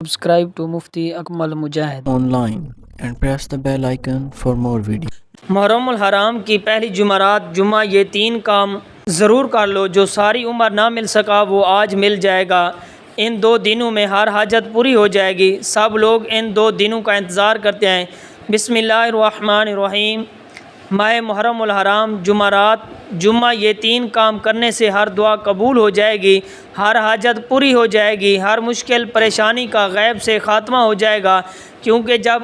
Subscribe to Mufti Akmal Mujahid online and press the bell icon for more videos. محرم الحرام کی پہلی جمعرات جمعہ یہ 3 کام ضرور کر لو جو ساری عمر نہ مل سکا وہ آج مل جائے گا۔ ان 2 دنوں میں ہر حاجت پوری ہو جائے گی۔ سب لوگ ان 2 دنوں کا انتظار کرتے ہیں۔ بسم اللہ الرحمن الرحیم۔ ماہ محرم الحرام جمعرات جمعہ یہ 3 کام کرنے سے ہر دعا قبول ہو جائے گی، ہر حاجت پوری ہو جائے گی، ہر مشکل پریشانی کا غیب سے خاتمہ ہو جائے گا، کیونکہ جب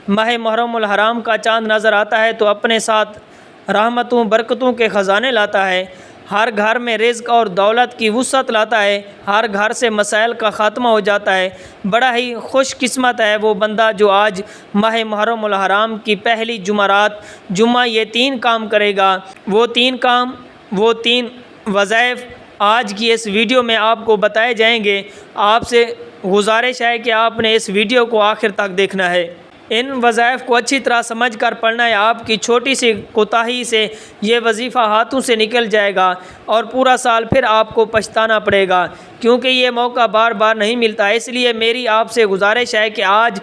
ماہ محرم الحرام کا چاند نظر آتا ہے تو اپنے ساتھ رحمتوں برکتوں کے خزانے لاتا ہے، ہر گھر میں رزق اور دولت کی وسعت لاتا ہے، ہر گھر سے مسائل کا خاتمہ ہو جاتا ہے۔ بڑا ہی خوش قسمت ہے وہ بندہ جو آج ماہ محرم الحرام کی پہلی جمعرات جمعہ یہ 3 کام کرے گا۔ وہ 3 وظائف آج کی اس ویڈیو میں آپ کو بتائے جائیں گے۔ آپ سے گزارش ہے کہ آپ نے اس ویڈیو کو آخر تک دیکھنا ہے۔ ان وظائف کو اچھی طرح سمجھ کر پڑھنا ہے۔ آپ کی چھوٹی سی کوتاہی سے یہ وظیفہ ہاتھوں سے نکل جائے گا اور پورا سال پھر آپ کو پچھتانا پڑے گا، کیونکہ یہ موقع بار بار نہیں ملتا۔ اس لیے میری آپ سے گزارش ہے کہ آج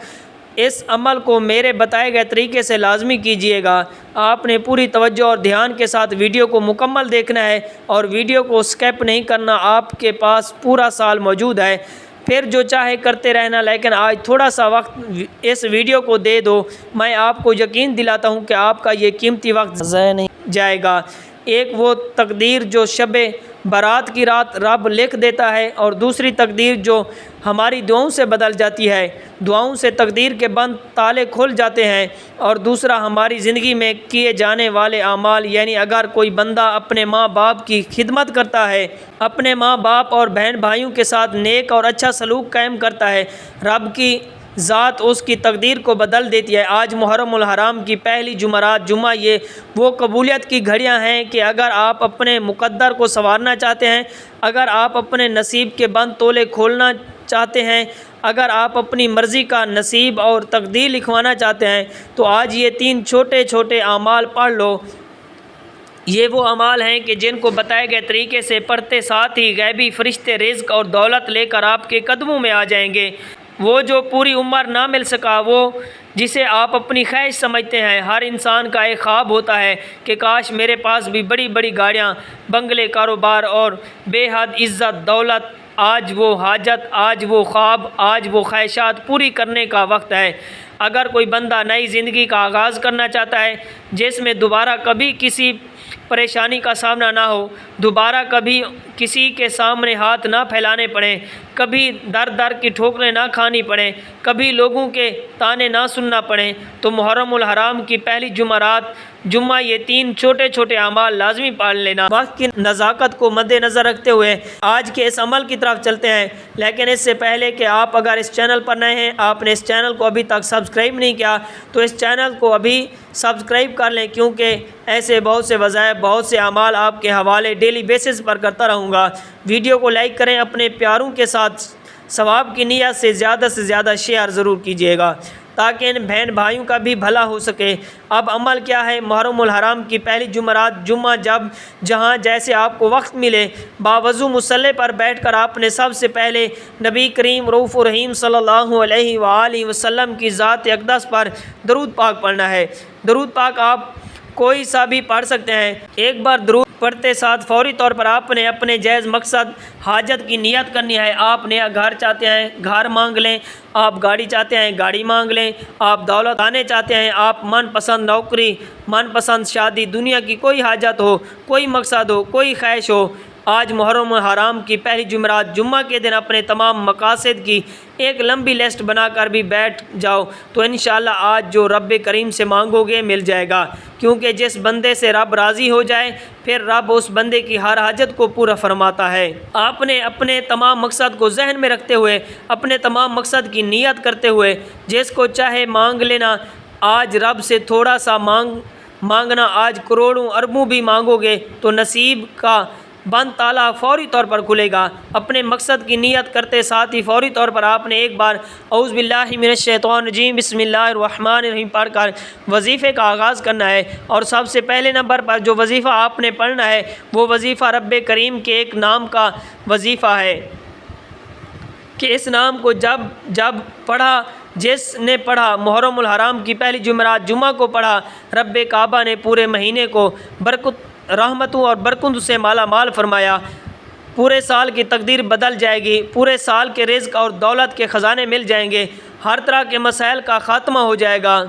اس عمل کو میرے بتائے گئے طریقے سے لازمی کیجیے گا۔ آپ نے پوری توجہ اور دھیان کے ساتھ ویڈیو کو مکمل دیکھنا ہے اور ویڈیو کو سکپ نہیں کرنا۔ آپ کے پاس پورا سال موجود ہے، پھر جو چاہے کرتے رہنا، لیکن آج تھوڑا سا وقت اس ویڈیو کو دے دو۔ میں آپ کو یقین دلاتا ہوں کہ آپ کا یہ قیمتی وقت ضائع نہیں جائے گا۔ ایک وہ تقدیر جو شب برات کی رات رب لکھ دیتا ہے، اور دوسری تقدیر جو ہماری دعاؤں سے بدل جاتی ہے۔ دعاؤں سے تقدیر کے بند تالے کھل جاتے ہیں، اور دوسرا ہماری زندگی میں کیے جانے والے اعمال، یعنی اگر کوئی بندہ اپنے ماں باپ کی خدمت کرتا ہے، اپنے ماں باپ اور بہن بھائیوں کے ساتھ نیک اور اچھا سلوک قائم کرتا ہے، رب کی ذات اس کی تقدیر کو بدل دیتی ہے۔ آج محرم الحرام کی پہلی جمعرات جمعہ یہ وہ قبولیت کی گھڑیاں ہیں کہ اگر آپ اپنے مقدر کو سنوارنا چاہتے ہیں، اگر آپ اپنے نصیب کے بند تولے کھولنا چاہتے ہیں، اگر آپ اپنی مرضی کا نصیب اور تقدیر لکھوانا چاہتے ہیں، تو آج یہ 3 چھوٹے چھوٹے اعمال پڑھ لو۔ یہ وہ اعمال ہیں کہ جن کو بتائے گئے طریقے سے پڑھتے ساتھ ہی غیبی فرشتے رزق اور دولت لے کر آپ کے قدموں میں آ جائیں گے۔ وہ جو پوری عمر نہ مل سکا، وہ جسے آپ اپنی خواہش سمجھتے ہیں۔ ہر انسان کا ایک خواب ہوتا ہے کہ کاش میرے پاس بھی بڑی بڑی گاڑیاں، بنگلے، کاروبار اور بے حد عزت دولت۔ آج وہ حاجت، آج وہ خواب، آج وہ خواہشات پوری کرنے کا وقت ہے۔ اگر کوئی بندہ نئی زندگی کا آغاز کرنا چاہتا ہے جس میں دوبارہ کبھی کسی پریشانی کا سامنا نہ ہو، دوبارہ کبھی کسی کے سامنے ہاتھ نہ پھیلانے پڑیں، کبھی در در کی ٹھوکریں نہ کھانی پڑیں، کبھی لوگوں کے تانے نہ سننا پڑیں، تو محرم الحرام کی پہلی جمعرات جمعہ یہ 3 چھوٹے چھوٹے اعمال لازمی پال لینا۔ وقت کی نزاکت کو مد نظر رکھتے ہوئے آج کے اس عمل کی طرف چلتے ہیں، لیکن اس سے پہلے کہ آپ اگر اس چینل پر نئے ہیں، آپ نے اس چینل کو ابھی تک سبسکرائب نہیں کیا، تو اس چینل کو ابھی سبسکرائب کر لیں، کیونکہ ایسے بہت سے وظائف، بہت سے اعمال آپ کے حوالے ڈیلی بیسس پر کرتا رہوں گا۔ ویڈیو کو لائک کریں، اپنے پیاروں کے ساتھ ثواب کی نیت سے زیادہ شیئر ضرور کیجیے گا تاکہ ان بہن بھائیوں کا بھی بھلا ہو سکے۔ اب عمل کیا ہے؟ محرم الحرام کی پہلی جمعرات جمعہ جہاں جیسے آپ کو وقت ملے، باوضو مصلی پر بیٹھ کر آپ نے سب سے پہلے نبی کریم رؤوف الرحیم صلی اللہ علیہ وآلہ وسلم کی ذات اقدس پر درود پاک پڑھنا ہے۔ درود پاک آپ کوئی سا بھی پڑھ سکتے ہیں۔ ایک بار درود پڑھتے ساتھ فوری طور پر آپ نے اپنے جائز مقصد حاجت کی نیت کرنی ہے۔ آپ نیا گھر چاہتے ہیں، گھر مانگ لیں۔ آپ گاڑی چاہتے ہیں، گاڑی مانگ لیں۔ آپ دولت آنے چاہتے ہیں، آپ من پسند نوکری، من پسند شادی، دنیا کی کوئی حاجت ہو، کوئی مقصد ہو، کوئی خواہش ہو، آج محرم الحرام کی پہلی جمعرات جمعہ کے دن اپنے تمام مقاصد کی ایک لمبی لسٹ بنا کر بھی بیٹھ جاؤ، تو انشاءاللہ آج جو رب کریم سے مانگو گے مل جائے گا، کیونکہ جس بندے سے رب راضی ہو جائے پھر رب اس بندے کی ہر حاجت کو پورا فرماتا ہے۔ آپ نے اپنے تمام مقصد کو ذہن میں رکھتے ہوئے، اپنے تمام مقصد کی نیت کرتے ہوئے جس کو چاہے مانگ لینا۔ آج رب سے تھوڑا سا مانگنا، آج کروڑوں اربوں بھی مانگو گے تو نصیب کا بند تالا فوری طور پر کھلے گا۔ اپنے مقصد کی نیت کرتے ساتھ ہی فوری طور پر آپ نے ایک بار اعوذ باللہ من الشیطان الرجیم بسم اللہ الرحمن الرحیم پڑھ کر وظیفے کا آغاز کرنا ہے۔ اور سب سے پہلے نمبر پر جو وظیفہ آپ نے پڑھنا ہے وہ وظیفہ رب کریم کے ایک نام کا وظیفہ ہے۔ کہ اس نام کو جب پڑھا، جس نے پڑھا محرم الحرام کی پہلی جمعرات جمعہ کو پڑھا، رب کعبہ نے پورے مہینے کو برکت، رحمتوں اور برکتوں سے مالا مال فرمایا۔ پورے سال کی تقدیر بدل جائے گی، پورے سال کے رزق اور دولت کے خزانے مل جائیں گے، ہر طرح کے مسائل کا خاتمہ ہو جائے گا۔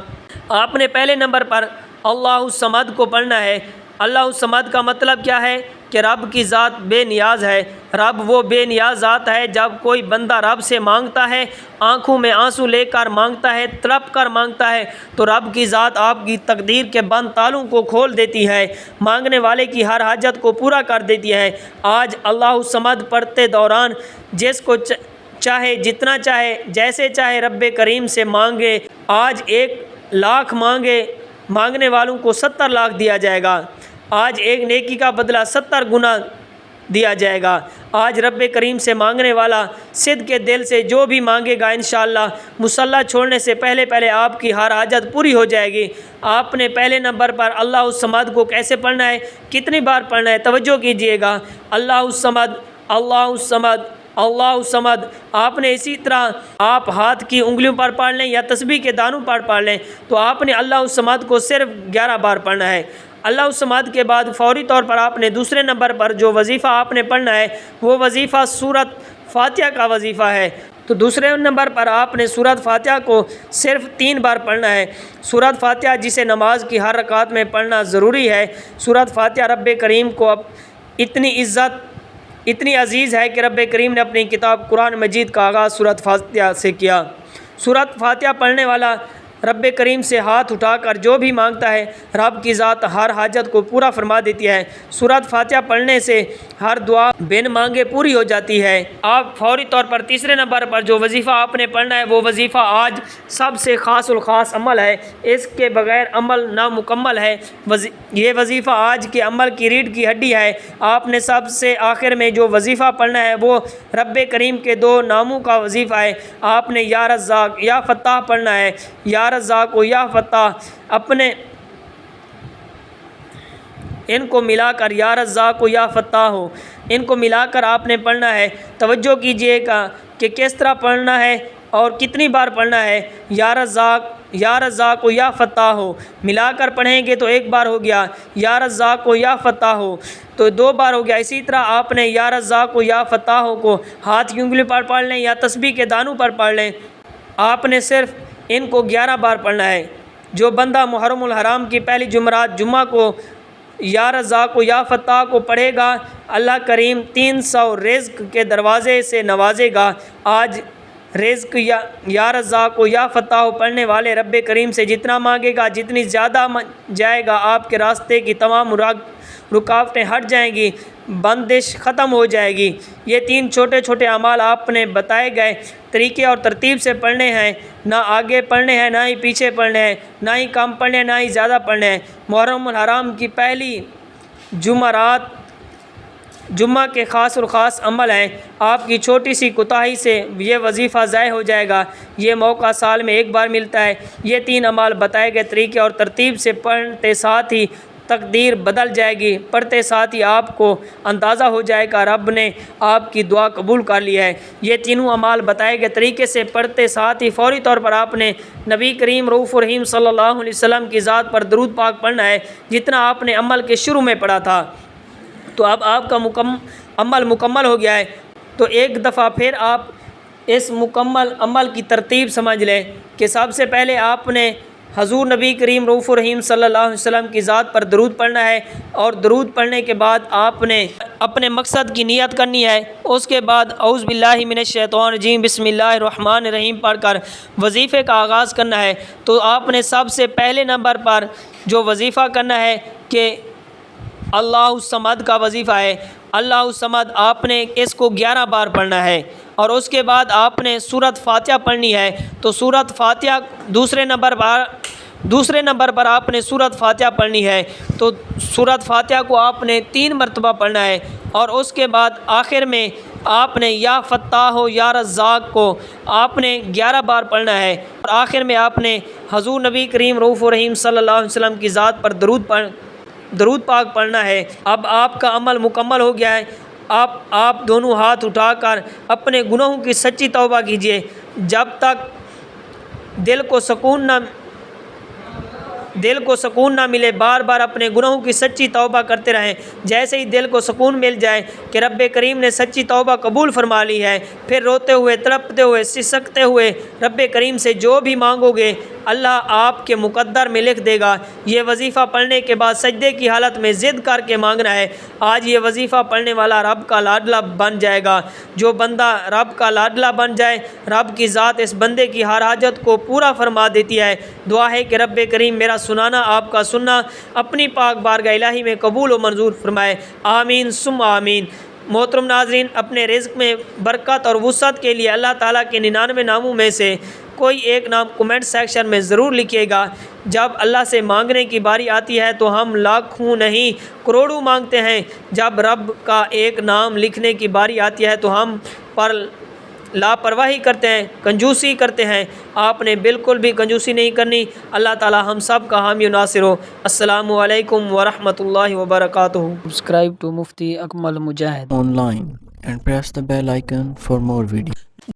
آپ نے پہلے نمبر پر اللہ الصمد کو پڑھنا ہے۔ اللہ الصمد کا مطلب کیا ہے؟ کہ رب کی ذات بے نیاز ہے۔ رب وہ بے نیاز ذات ہے، جب کوئی بندہ رب سے مانگتا ہے، آنکھوں میں آنسو لے کر مانگتا ہے، تڑپ کر مانگتا ہے، تو رب کی ذات آپ کی تقدیر کے بند تالوں کو کھول دیتی ہے، مانگنے والے کی ہر حاجت کو پورا کر دیتی ہے۔ آج اللہ الصمد پڑھتے دوران جس کو چاہے، جتنا چاہے، جیسے چاہے رب کریم سے مانگے۔ آج 1,00,000 مانگنے والوں کو 70 لاکھ دیا جائے گا۔ آج ایک نیکی کا بدلہ 70 گنا دیا جائے گا۔ آج رب کریم سے مانگنے والا صدق کے دل سے جو بھی مانگے گا، انشاءاللہ مصلی چھوڑنے سے پہلے آپ کی ہر حاجت پوری ہو جائے گی۔ آپ نے پہلے نمبر پر اللہ الصمد کو کیسے پڑھنا ہے، کتنی بار پڑھنا ہے، توجہ کیجئے گا۔ اللہ الصمد، اللہ الصمد، اللہ الصمد۔ آپ نے اسی طرح آپ ہاتھ کی انگلیوں پر پڑھ لیں یا تسبیح کے دانوں پر پڑھ لیں، تو آپ نے اللہ الصمد کو صرف 11 بار پڑھنا ہے۔ اللہ الصمد کے بعد فوری طور پر آپ نے دوسرے نمبر پر جو وظیفہ آپ نے پڑھنا ہے، وہ وظیفہ سورۃ فاتحہ کا وظیفہ ہے۔ تو دوسرے نمبر پر آپ نے سورۃ فاتحہ کو صرف 3 بار پڑھنا ہے۔ سورۃ فاتحہ جسے نماز کی ہر رکعت میں پڑھنا ضروری ہے۔ سورۃ فاتحہ رب کریم کو اتنی عزت، اتنی عزیز ہے کہ رب کریم نے اپنی کتاب قرآن مجید کا آغاز سورۃ فاتحہ سے کیا۔ سورۃ فاتحہ پڑھنے والا رب کریم سے ہاتھ اٹھا کر جو بھی مانگتا ہے، رب کی ذات ہر حاجت کو پورا فرما دیتی ہے۔ سورۃ فاتحہ پڑھنے سے ہر دعا بن مانگے پوری ہو جاتی ہے۔ آپ فوری طور پر تیسرے نمبر پر جو وظیفہ آپ نے پڑھنا ہے، وہ وظیفہ آج سب سے خاص الخاص عمل ہے، اس کے بغیر عمل نامکمل ہے۔ یہ وظیفہ آج کے عمل کی ریڑھ کی ہڈی ہے۔ آپ نے سب سے آخر میں جو وظیفہ پڑھنا ہے، وہ رب کریم کے 2 ناموں کا وظیفہ ہے۔ آپ نے یا رزاق یا فتاح پڑھنا ہے۔ یا رزاق و یا فتاح، اپنے ان کو ملا کر یا رزاق و یا فتاح ہو، ان کو ملا کر آپ نے پڑھنا ہے۔ توجہ کیجئے گا کہ کس طرح پڑھنا ہے اور کتنی بار پڑھنا ہے۔ یا رزاق و یا فتاح ہو ملا کر پڑھیں گے تو 1 بار ہو گیا، یا رزاق و یا فتاح ہو تو 2 بار ہو گیا۔ اسی طرح آپ نے یا رزاق و یا فتاح ہو کو ہاتھ کی انگلی پر پڑھ لیں یا تسبیح کے دانوں پر پڑھ لیں۔ آپ نے صرف ان کو 11 بار پڑھنا ہے۔ جو بندہ محرم الحرام کی پہلی جمعرات جمعہ کو یا رزاق و یا فتاح کو پڑھے گا، اللہ کریم 300 رزق کے دروازے سے نوازے گا۔ آج رزق یا رزاق و یا فتاح پڑھنے والے رب کریم سے جتنا مانگے گا، جتنی زیادہ جائے گا، آپ کے راستے کی تمام رکاوٹیں ہٹ جائیں گی، بندش ختم ہو جائے گی۔ یہ 3 چھوٹے چھوٹے اعمال آپ نے بتائے گئے طریقے اور ترتیب سے پڑھنے ہیں، نہ آگے پڑھنے ہیں، نہ ہی پیچھے پڑھنے ہیں، نہ ہی کم پڑھنے ہیں، نہ ہی زیادہ پڑھنے ہیں۔ محرم الحرام کی پہلی جمعرات جمعہ کے خاص اور خاص عمل ہیں۔ آپ کی چھوٹی سی کوتاہی سے یہ وظیفہ ضائع ہو جائے گا۔ یہ موقع سال میں 1 بار ملتا ہے۔ یہ 3 اعمال بتائے گئے طریقے اور ترتیب سے پڑھتے ساتھ ہی تقدیر بدل جائے گی، پڑھتے ساتھ ہی آپ کو اندازہ ہو جائے گا رب نے آپ کی دعا قبول کر لی ہے۔ یہ تینوں اعمال بتائے گئے طریقے سے پڑھتے ساتھ ہی فوری طور پر آپ نے نبی کریم رؤوف الرحیم صلی اللہ علیہ وسلم کی ذات پر درود پاک پڑھنا ہے، جتنا آپ نے عمل کے شروع میں پڑھا تھا۔ تو اب آپ کا عمل مکمل ہو گیا ہے۔ تو ایک دفعہ پھر آپ اس مکمل عمل کی ترتیب سمجھ لیں کہ سب سے پہلے آپ نے حضور نبی کریم رؤوف الرحیم صلی اللہ علیہ وسلم کی ذات پر درود پڑھنا ہے، اور درود پڑھنے کے بعد آپ نے اپنے مقصد کی نیت کرنی ہے۔ اس کے بعد اعوذ باللہ من الشیطان الرجیم بسم اللہ الرحمن الرحیم پڑھ کر وظیفے کا آغاز کرنا ہے۔ تو آپ نے سب سے پہلے نمبر پر جو وظیفہ کرنا ہے کہ اللہ الصمد کا وظیفہ ہے۔ اللہ الصمد آپ نے اس کو 11 بار پڑھنا ہے، اور اس کے بعد آپ نے سورۃ فاتحہ پڑھنی ہے۔ تو سورۃ فاتحہ دوسرے نمبر پر آپ نے سورۃ فاتحہ پڑھنی ہے۔ تو سورۃ فاتحہ کو آپ نے 3 مرتبہ پڑھنا ہے، اور اس کے بعد آخر میں آپ نے یا فتاح و یا رزاق کو آپ نے 11 بار پڑھنا ہے، اور آخر میں آپ نے حضور نبی کریم رؤوف الرحیم صلی اللہ علیہ وسلم کی ذات پر درود پاک پڑھنا ہے۔ اب آپ کا عمل مکمل ہو گیا ہے۔ آپ دونوں ہاتھ اٹھا کر اپنے گناہوں کی سچی توبہ کیجیے جب تک دل کو سکون نہ ملے، بار بار اپنے گناہوں کی سچی توبہ کرتے رہیں۔ جیسے ہی دل کو سکون مل جائے کہ رب کریم نے سچی توبہ قبول فرما لی ہے، پھر روتے ہوئے، تڑپتے ہوئے، سسکتے ہوئے رب کریم سے جو بھی مانگو گے اللہ آپ کے مقدر میں لکھ دے گا۔ یہ وظیفہ پڑھنے کے بعد سجدے کی حالت میں ضد کر کے مانگنا ہے۔ آج یہ وظیفہ پڑھنے والا رب کا لاڈلا بن جائے گا۔ جو بندہ رب کا لاڈلا بن جائے، رب کی ذات اس بندے کی ہر حاجت کو پورا فرما دیتی ہے۔ دعا ہے کہ رب کریم میرا سنانا، آپ کا سننا اپنی پاک بارگاہ الہی میں قبول و منظور فرمائے، آمین ثم آمین۔ محترم ناظرین، اپنے رزق میں برکت اور وسعت کے لیے اللہ تعالیٰ کے 99 ناموں میں سے کوئی ایک نام کمنٹ سیکشن میں ضرور لکھیے گا۔ جب اللہ سے مانگنے کی باری آتی ہے تو ہم لاکھوں نہیں کروڑوں مانگتے ہیں، جب رب کا ایک نام لکھنے کی باری آتی ہے تو ہم پر لاپرواہی کرتے ہیں، کنجوسی کرتے ہیں۔ آپ نے بالکل بھی کنجوسی نہیں کرنی۔ اللہ تعالی ہم سب کا حامی و ناصر ہو۔ السلام علیکم ورحمۃ اللہ وبرکاتہ۔ Subscribe to Mufti Akmal Mujahid online and press the bell icon for more videos.